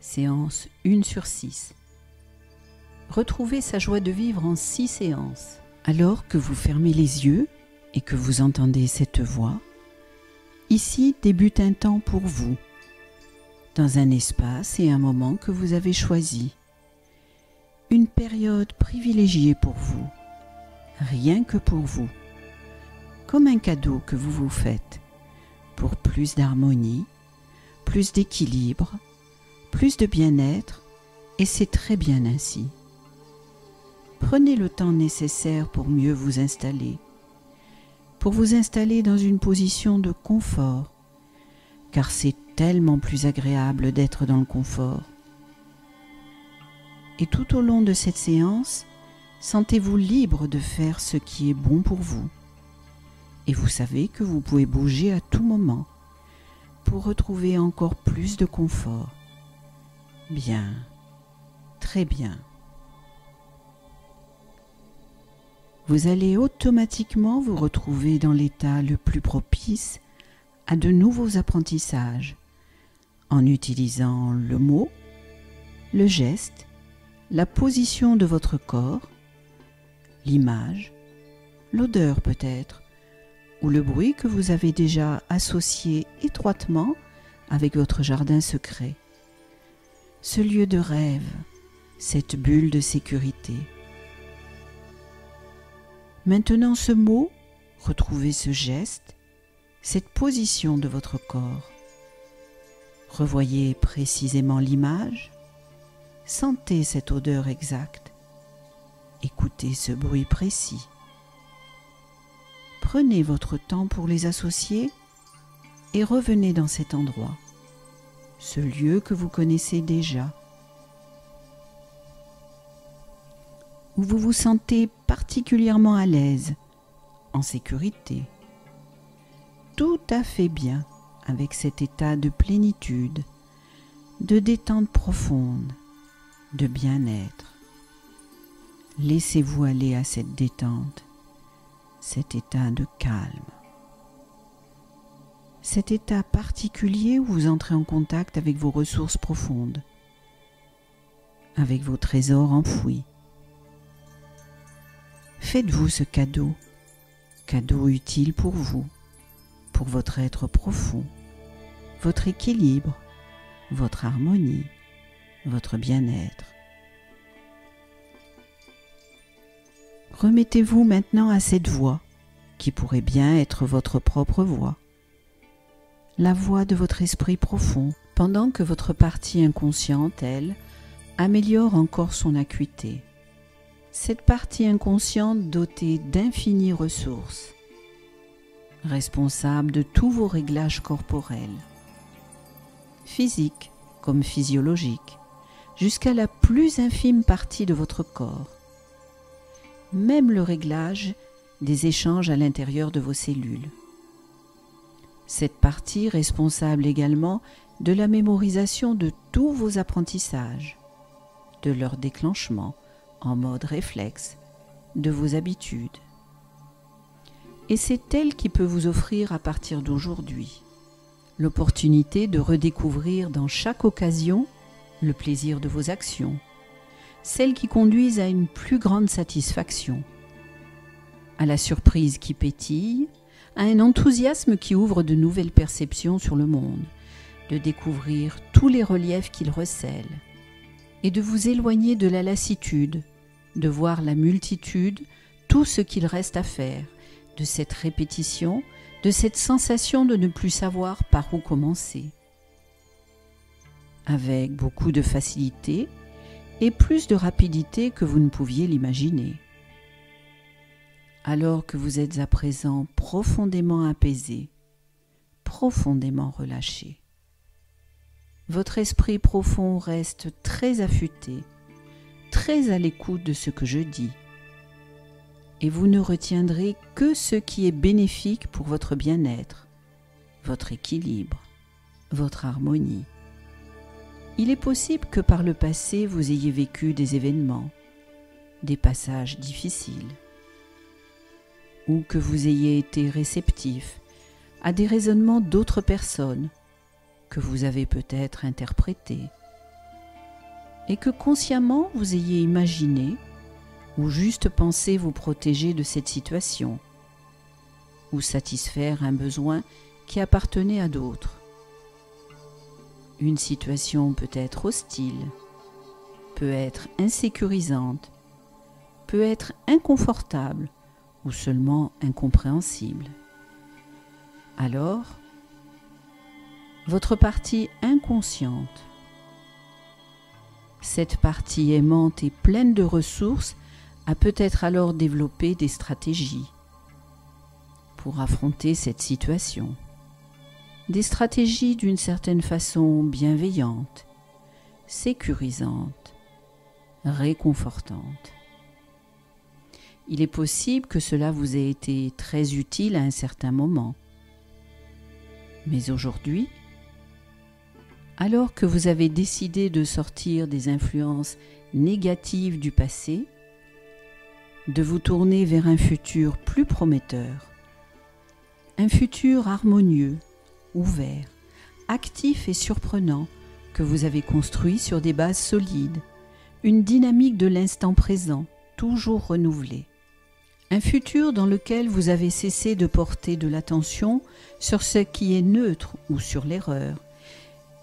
séance 1/6. Retrouvez sa joie de vivre en 6 séances. Alors que vous fermez les yeux et que vous entendez cette voix, ici débute un temps pour vous, dans un espace et un moment que vous avez choisi. Une période privilégiée pour vous, rien que pour vous, comme un cadeau que vous vous faites, pour plus d'harmonie, plus d'équilibre, plus de bien-être, et c'est très bien ainsi. Prenez le temps nécessaire pour mieux vous installer, pour vous installer dans une position de confort, car c'est tellement plus agréable d'être dans le confort. Et tout au long de cette séance, sentez-vous libre de faire ce qui est bon pour vous. Et vous savez que vous pouvez bouger à tout moment pour retrouver encore plus de confort. Bien, très bien. Vous allez automatiquement vous retrouver dans l'état le plus propice à de nouveaux apprentissages en utilisant le mot, le geste, la position de votre corps, l'image, l'odeur peut-être, ou le bruit que vous avez déjà associé étroitement avec votre jardin secret. Ce lieu de rêve, cette bulle de sécurité. Maintenant ce mot, retrouvez ce geste, cette position de votre corps. Revoyez précisément l'image, sentez cette odeur exacte, écoutez ce bruit précis. Prenez votre temps pour les associer et revenez dans cet endroit, ce lieu que vous connaissez déjà, où vous vous sentez particulièrement à l'aise, en sécurité, tout à fait bien avec cet état de plénitude, de détente profonde, de bien-être. Laissez-vous aller à cette détente, cet état de calme. Cet état particulier où vous entrez en contact avec vos ressources profondes, avec vos trésors enfouis. Faites-vous ce cadeau, cadeau utile pour vous, pour votre être profond, votre équilibre, votre harmonie, votre bien-être. Remettez-vous maintenant à cette voix, qui pourrait bien être votre propre voix, la voix de votre esprit profond, pendant que votre partie inconsciente, elle, améliore encore son acuité. Cette partie inconsciente dotée d'infinies ressources, responsable de tous vos réglages corporels, physiques comme physiologiques, jusqu'à la plus infime partie de votre corps, même le réglage des échanges à l'intérieur de vos cellules. Cette partie responsable également de la mémorisation de tous vos apprentissages, de leur déclenchement en mode réflexe, de vos habitudes. Et c'est elle qui peut vous offrir à partir d'aujourd'hui l'opportunité de redécouvrir dans chaque occasion le plaisir de vos actions, celles qui conduisent à une plus grande satisfaction, à la surprise qui pétille, à un enthousiasme qui ouvre de nouvelles perceptions sur le monde, de découvrir tous les reliefs qu'il recèle, et de vous éloigner de la lassitude, de voir la multitude, tout ce qu'il reste à faire, de cette répétition, de cette sensation de ne plus savoir par où commencer. Avec beaucoup de facilité et plus de rapidité que vous ne pouviez l'imaginer. Alors que vous êtes à présent profondément apaisé, profondément relâché. Votre esprit profond reste très affûté, très à l'écoute de ce que je dis, et vous ne retiendrez que ce qui est bénéfique pour votre bien-être, votre équilibre, votre harmonie. Il est possible que par le passé vous ayez vécu des événements, des passages difficiles, ou que vous ayez été réceptif à des raisonnements d'autres personnes que vous avez peut-être interprétés, et que consciemment vous ayez imaginé ou juste pensé vous protéger de cette situation ou satisfaire un besoin qui appartenait à d'autres. Une situation peut être hostile, peut être insécurisante, peut être inconfortable ou seulement incompréhensible. Alors, votre partie inconsciente, cette partie aimante et pleine de ressources, a peut-être alors développé des stratégies pour affronter cette situation. Des stratégies d'une certaine façon bienveillantes, sécurisantes, réconfortantes. Il est possible que cela vous ait été très utile à un certain moment. Mais aujourd'hui, alors que vous avez décidé de sortir des influences négatives du passé, de vous tourner vers un futur plus prometteur, un futur harmonieux, ouvert, actif et surprenant que vous avez construit sur des bases solides, une dynamique de l'instant présent, toujours renouvelée. Un futur dans lequel vous avez cessé de porter de l'attention sur ce qui est neutre ou sur l'erreur,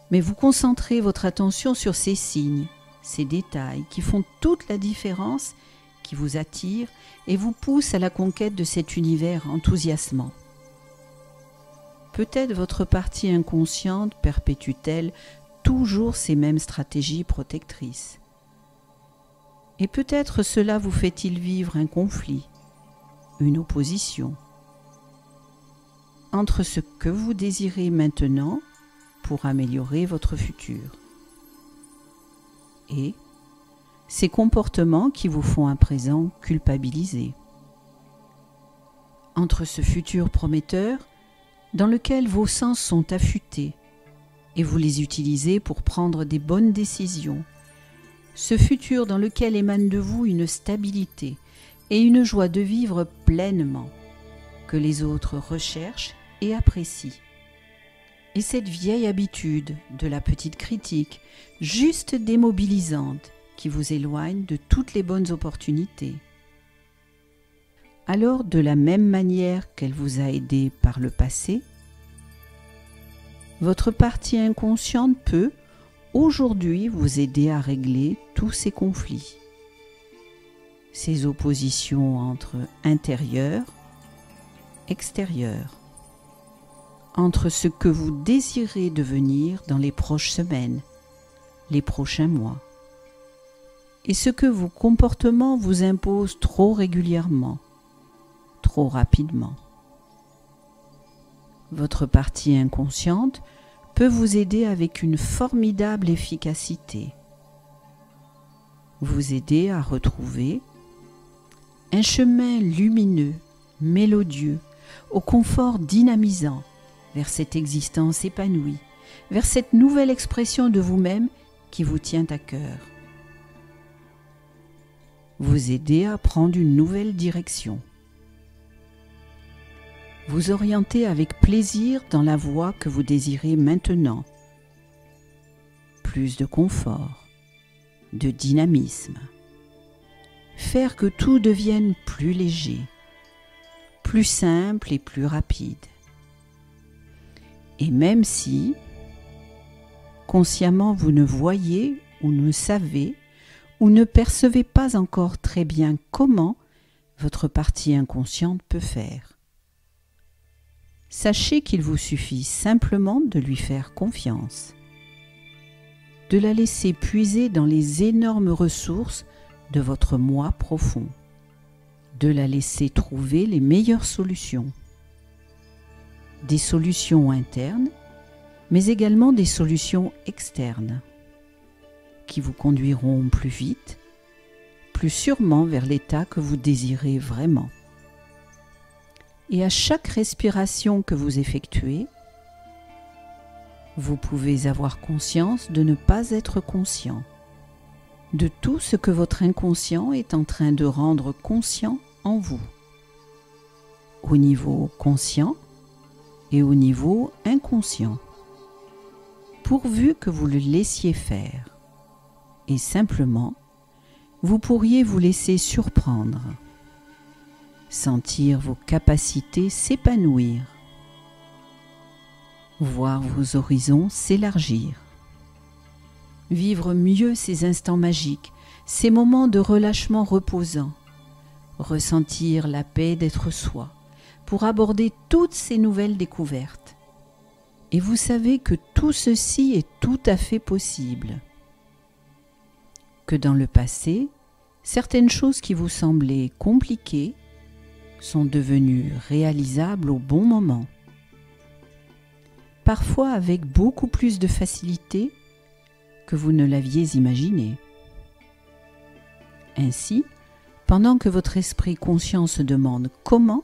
mais vous concentrez votre attention sur ces signes, ces détails qui font toute la différence, qui vous attirent et vous poussent à la conquête de cet univers enthousiasmant. Peut-être votre partie inconsciente perpétue-t-elle toujours ces mêmes stratégies protectrices. Et peut-être cela vous fait-il vivre un conflit, une opposition entre ce que vous désirez maintenant pour améliorer votre futur et ces comportements qui vous font à présent culpabiliser. Entre ce futur prometteur dans lequel vos sens sont affûtés et vous les utilisez pour prendre des bonnes décisions, ce futur dans lequel émane de vous une stabilité et une joie de vivre pleinement, que les autres recherchent et apprécient. Et cette vieille habitude de la petite critique, juste démobilisante, qui vous éloigne de toutes les bonnes opportunités. Alors, de la même manière qu'elle vous a aidé par le passé, votre partie inconsciente peut, aujourd'hui, vous aider à régler tous ces conflits, ces oppositions entre intérieur, extérieur, entre ce que vous désirez devenir dans les prochaines semaines, les prochains mois, et ce que vos comportements vous imposent trop régulièrement, trop rapidement. Votre partie inconsciente peut vous aider avec une formidable efficacité, vous aider à retrouver un chemin lumineux, mélodieux, au confort dynamisant, vers cette existence épanouie, vers cette nouvelle expression de vous-même qui vous tient à cœur. Vous aider à prendre une nouvelle direction. Vous orienter avec plaisir dans la voie que vous désirez maintenant. Plus de confort, de dynamisme. Faire que tout devienne plus léger, plus simple et plus rapide. Et même si, consciemment, vous ne voyez ou ne savez ou ne percevez pas encore très bien comment votre partie inconsciente peut faire, sachez qu'il vous suffit simplement de lui faire confiance, de la laisser puiser dans les énormes ressources de votre moi profond, de la laisser trouver les meilleures solutions. Des solutions internes, mais également des solutions externes, qui vous conduiront plus vite, plus sûrement vers l'état que vous désirez vraiment. Et à chaque respiration que vous effectuez, vous pouvez avoir conscience de ne pas être conscient de tout ce que votre inconscient est en train de rendre conscient en vous, au niveau conscient et au niveau inconscient, pourvu que vous le laissiez faire. et simplement, vous pourriez vous laisser surprendre, sentir vos capacités s'épanouir, voir vos horizons s'élargir, vivre mieux ces instants magiques, ces moments de relâchement reposants, ressentir la paix d'être soi, pour aborder toutes ces nouvelles découvertes. Et vous savez que tout ceci est tout à fait possible. Que dans le passé, certaines choses qui vous semblaient compliquées sont devenues réalisables au bon moment. Parfois avec beaucoup plus de facilité que vous ne l'aviez imaginé. Ainsi, pendant que votre esprit conscient se demande comment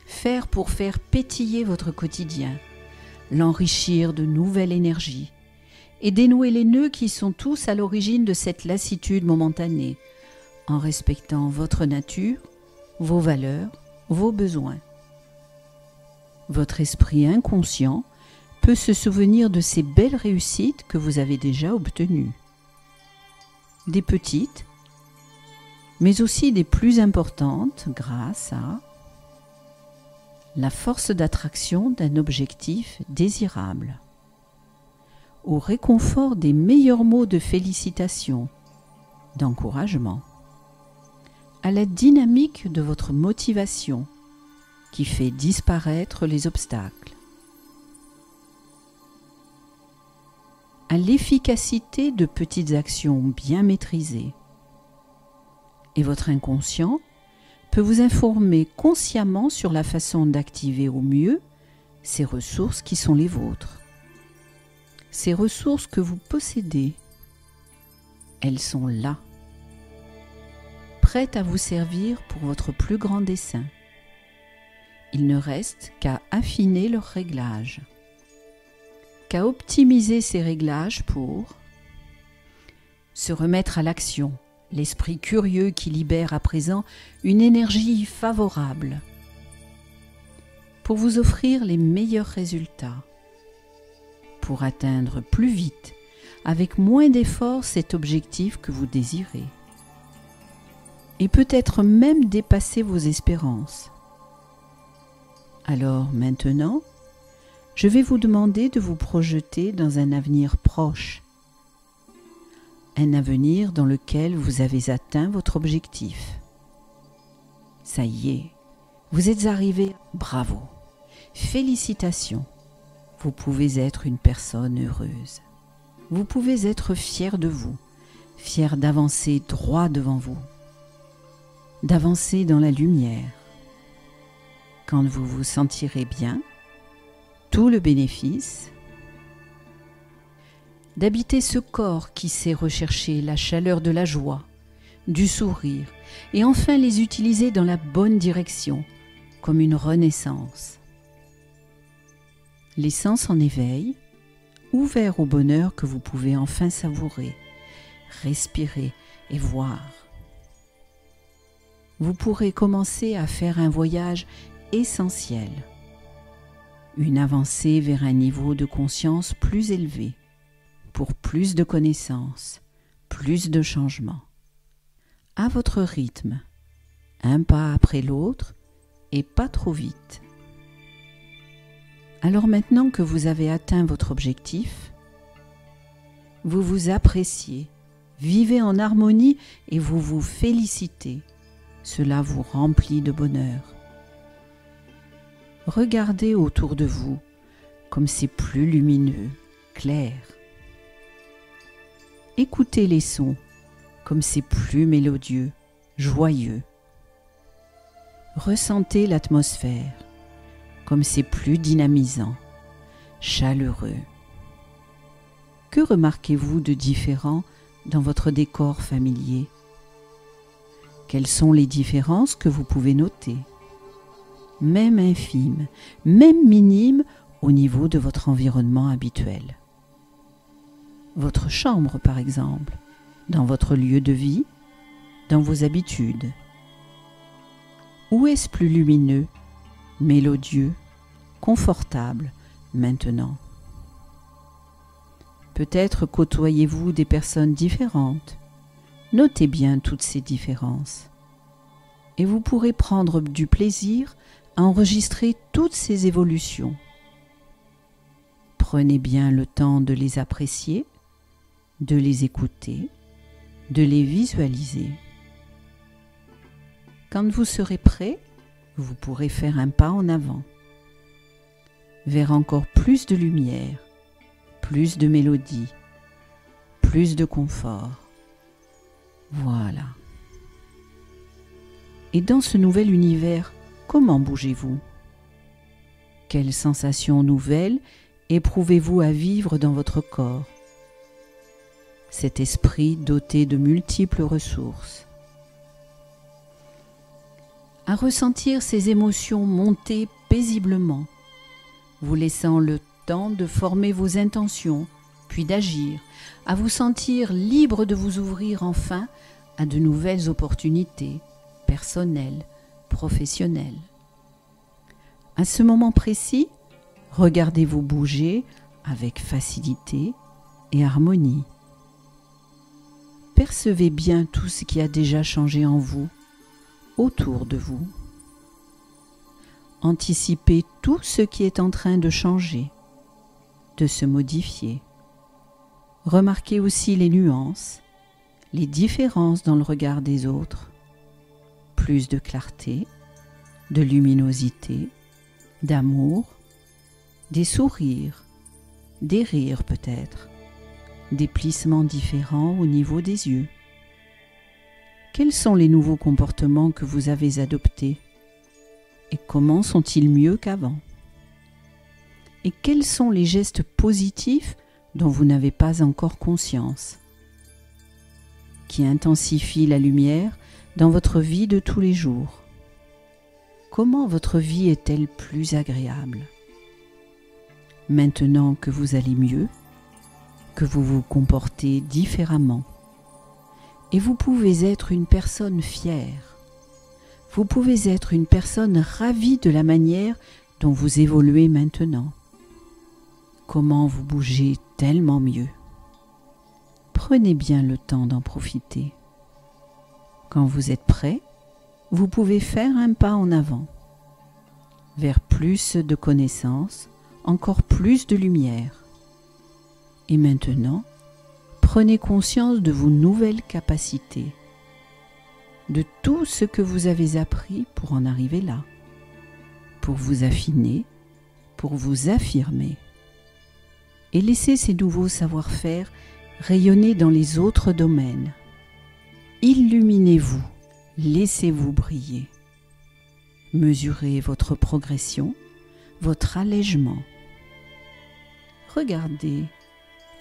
faire pour faire pétiller votre quotidien, l'enrichir de nouvelles énergies et dénouer les nœuds qui sont tous à l'origine de cette lassitude momentanée, en respectant votre nature, vos valeurs, vos besoins. Votre esprit inconscient peut se souvenir de ces belles réussites que vous avez déjà obtenues. Des petites, mais aussi des plus importantes grâce à la force d'attraction d'un objectif désirable, au réconfort des meilleurs mots de félicitations, d'encouragement, à la dynamique de votre motivation qui fait disparaître les obstacles, à l'efficacité de petites actions bien maîtrisées. Et votre inconscient peut vous informer consciemment sur la façon d'activer au mieux ces ressources qui sont les vôtres. Ces ressources que vous possédez, elles sont là, prêtes à vous servir pour votre plus grand dessein. Il ne reste qu'à affiner leurs réglages, qu'à optimiser ces réglages pour se remettre à l'action, l'esprit curieux qui libère à présent une énergie favorable pour vous offrir les meilleurs résultats, pour atteindre plus vite, avec moins d'efforts, cet objectif que vous désirez, et peut-être même dépasser vos espérances. Alors maintenant, je vais vous demander de vous projeter dans un avenir proche, un avenir dans lequel vous avez atteint votre objectif. Ça y est, vous êtes arrivé, bravo, félicitations. Vous pouvez être une personne heureuse. Vous pouvez être fier de vous, fier d'avancer droit devant vous, d'avancer dans la lumière. Quand vous vous sentirez bien, tout le bénéfice d'habiter ce corps qui sait rechercher la chaleur de la joie, du sourire, et enfin les utiliser dans la bonne direction, comme une renaissance. Les sens en éveil, ouverts au bonheur que vous pouvez enfin savourer, respirer et voir. Vous pourrez commencer à faire un voyage essentiel, une avancée vers un niveau de conscience plus élevé, pour plus de connaissances, plus de changements. À votre rythme, un pas après l'autre et pas trop vite. Alors maintenant que vous avez atteint votre objectif, vous vous appréciez, vivez en harmonie et vous vous félicitez. Cela vous remplit de bonheur. Regardez autour de vous comme c'est plus lumineux, clair. Écoutez les sons comme c'est plus mélodieux, joyeux. Ressentez l'atmosphère comme c'est plus dynamisant, chaleureux. Que remarquez-vous de différent dans votre décor familier? Quelles sont les différences que vous pouvez noter? Même infimes, même minimes au niveau de votre environnement habituel. Votre chambre, par exemple, dans votre lieu de vie, dans vos habitudes. Où est-ce plus lumineux, mélodieux, confortable maintenant? Peut-être côtoyez-vous des personnes différentes. Notez bien toutes ces différences. Et vous pourrez prendre du plaisir à enregistrer toutes ces évolutions. Prenez bien le temps de les apprécier, de les écouter, de les visualiser. Quand vous serez prêt, vous pourrez faire un pas en avant, vers encore plus de lumière, plus de mélodie, plus de confort. Voilà. Et dans ce nouvel univers, comment bougez-vous? Quelles sensations nouvelles éprouvez-vous à vivre dans votre corps? Cet esprit doté de multiples ressources. À ressentir ces émotions monter paisiblement, vous laissant le temps de former vos intentions, puis d'agir, à vous sentir libre de vous ouvrir enfin à de nouvelles opportunités, personnelles, professionnelles. À ce moment précis, regardez-vous bouger avec facilité et harmonie. Percevez bien tout ce qui a déjà changé en vous, autour de vous. Anticipez tout ce qui est en train de changer, de se modifier. Remarquez aussi les nuances, les différences dans le regard des autres. Plus de clarté, de luminosité, d'amour, des sourires, des rires peut-être, des plissements différents au niveau des yeux. Quels sont les nouveaux comportements que vous avez adoptés? Et comment sont-ils mieux qu'avant? Et quels sont les gestes positifs dont vous n'avez pas encore conscience, qui intensifient la lumière dans votre vie de tous les jours? Comment votre vie est-elle plus agréable? Maintenant que vous allez mieux, que vous vous comportez différemment, et vous pouvez être une personne fière. Vous pouvez être une personne ravie de la manière dont vous évoluez maintenant. Comment vous bougez tellement mieux. Prenez bien le temps d'en profiter. Quand vous êtes prêt, vous pouvez faire un pas en avant, vers plus de connaissances, encore plus de lumière. Et maintenant, prenez conscience de vos nouvelles capacités, de tout ce que vous avez appris pour en arriver là, pour vous affiner, pour vous affirmer. Et laissez ces nouveaux savoir-faire rayonner dans les autres domaines. Illuminez-vous, laissez-vous briller. Mesurez votre progression, votre allègement. Regardez,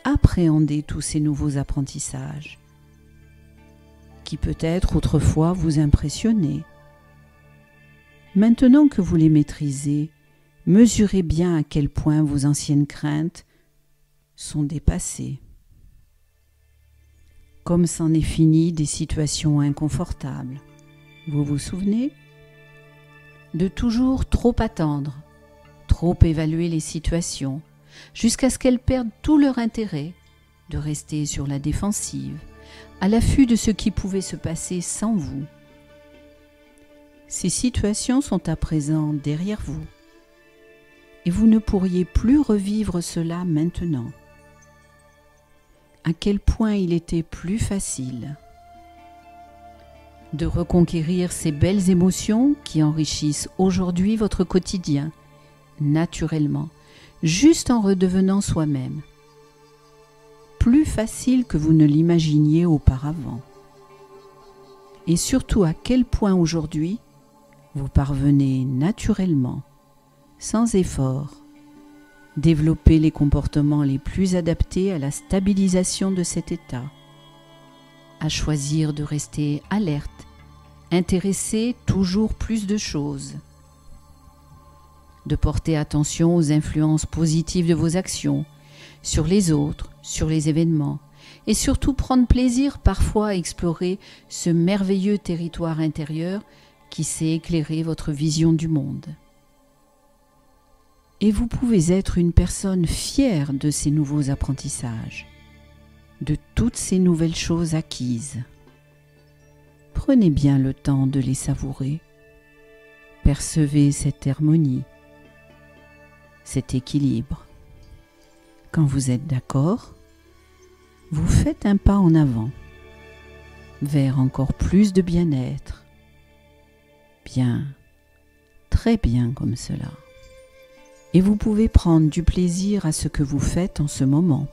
appréhendez tous ces nouveaux apprentissages qui peut-être autrefois vous impressionnaient. Maintenant que vous les maîtrisez, mesurez bien à quel point vos anciennes craintes sont dépassées. Comme c'en est fini des situations inconfortables. Vous vous souvenez? De toujours trop attendre, trop évaluer les situations, jusqu'à ce qu'elles perdent tout leur intérêt, de rester sur la défensive, à l'affût de ce qui pouvait se passer sans vous. Ces situations sont à présent derrière vous, et vous ne pourriez plus revivre cela maintenant. À quel point il était plus facile de reconquérir ces belles émotions qui enrichissent aujourd'hui votre quotidien, naturellement, juste en redevenant soi-même. Plus facile que vous ne l'imaginiez auparavant. Et surtout à quel point aujourd'hui vous parvenez naturellement, sans effort, développer les comportements les plus adaptés à la stabilisation de cet état, à choisir de rester alerte, intéressé toujours plus de choses, de porter attention aux influences positives de vos actions sur les autres, sur les événements, et surtout prendre plaisir parfois à explorer ce merveilleux territoire intérieur qui sait éclairer votre vision du monde. Et vous pouvez être une personne fière de ces nouveaux apprentissages. de toutes ces nouvelles choses acquises. Prenez bien le temps de les savourer. Percevez cette harmonie, cet équilibre. Quand vous êtes d'accord, vous faites un pas en avant, vers encore plus de bien-être. Bien, très bien comme cela. Et vous pouvez prendre du plaisir à ce que vous faites en ce moment,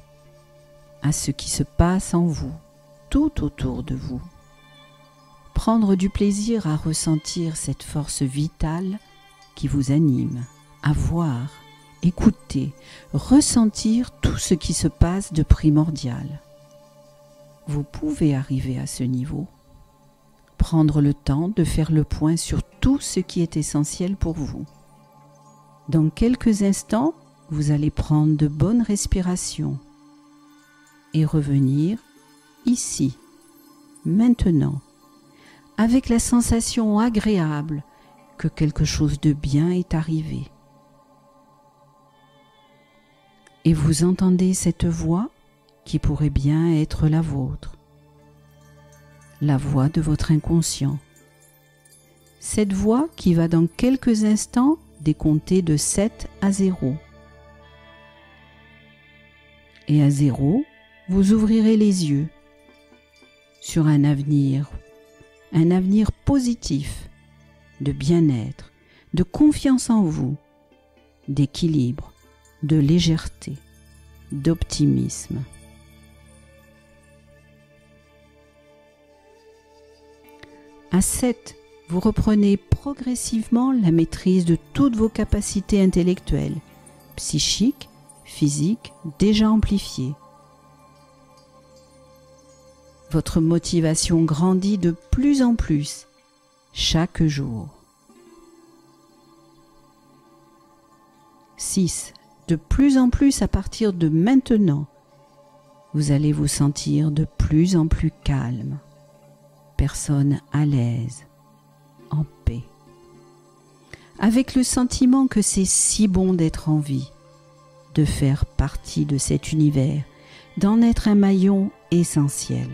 à ce qui se passe en vous, tout autour de vous. Prendre du plaisir à ressentir cette force vitale qui vous anime, à voir, écouter, ressentir tout ce qui se passe de primordial. Vous pouvez arriver à ce niveau. Prendre le temps de faire le point sur tout ce qui est essentiel pour vous. Dans quelques instants, vous allez prendre de bonnes respirations et revenir ici, maintenant, avec la sensation agréable que quelque chose de bien est arrivé. Et vous entendez cette voix qui pourrait bien être la vôtre, la voix de votre inconscient. Cette voix qui va dans quelques instants décompter de 7 à 0. Et à 0, vous ouvrirez les yeux sur un avenir positif, de bien-être, de confiance en vous, d'équilibre, de légèreté, d'optimisme. À 7, vous reprenez progressivement la maîtrise de toutes vos capacités intellectuelles, psychiques, physiques, déjà amplifiées. Votre motivation grandit de plus en plus chaque jour. 6. De plus en plus à partir de maintenant, vous allez vous sentir de plus en plus calme, personne à l'aise, en paix, avec le sentiment que c'est si bon d'être en vie, de faire partie de cet univers, d'en être un maillon essentiel.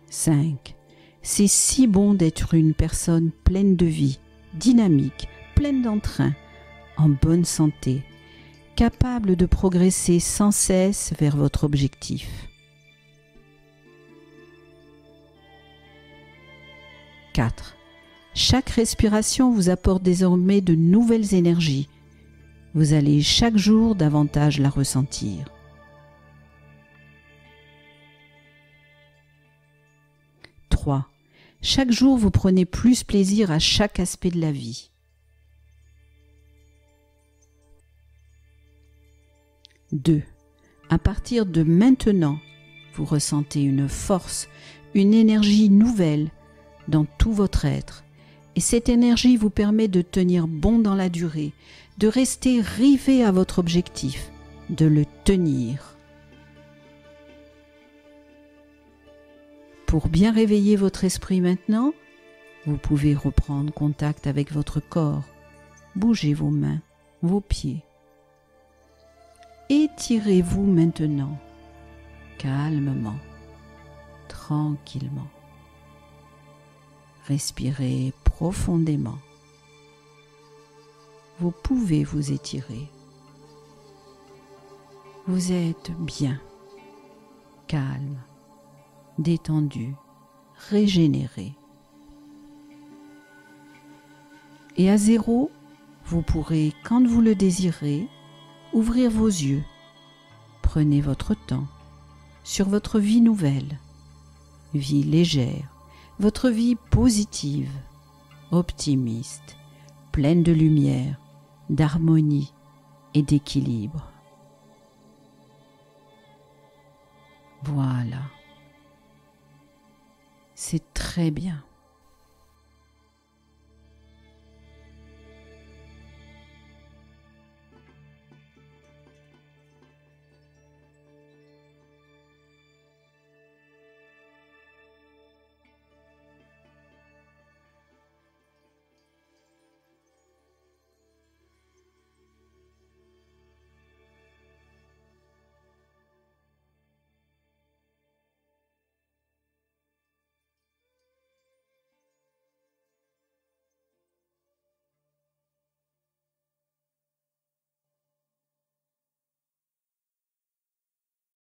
5. C'est si bon d'être une personne pleine de vie, dynamique, pleine d'entrain, en bonne santé, capable de progresser sans cesse vers votre objectif. 4. Chaque respiration vous apporte désormais de nouvelles énergies. Vous allez chaque jour davantage la ressentir. 3. Chaque jour, vous prenez plus plaisir à chaque aspect de la vie. 2. À partir de maintenant, vous ressentez une force, une énergie nouvelle dans tout votre être. Et cette énergie vous permet de tenir bon dans la durée, de rester rivé à votre objectif, de le tenir. Pour bien réveiller votre esprit maintenant, vous pouvez reprendre contact avec votre corps. Bougez vos mains, vos pieds. Étirez-vous maintenant, calmement, tranquillement. Respirez profondément. Vous pouvez vous étirer. Vous êtes bien, calme, détendu, régénéré. Et à 0, vous pourrez, quand vous le désirez, ouvrir vos yeux. Prenez votre temps sur votre vie nouvelle, vie légère, votre vie positive, optimiste, pleine de lumière, d'harmonie et d'équilibre. Voilà. C'est très bien.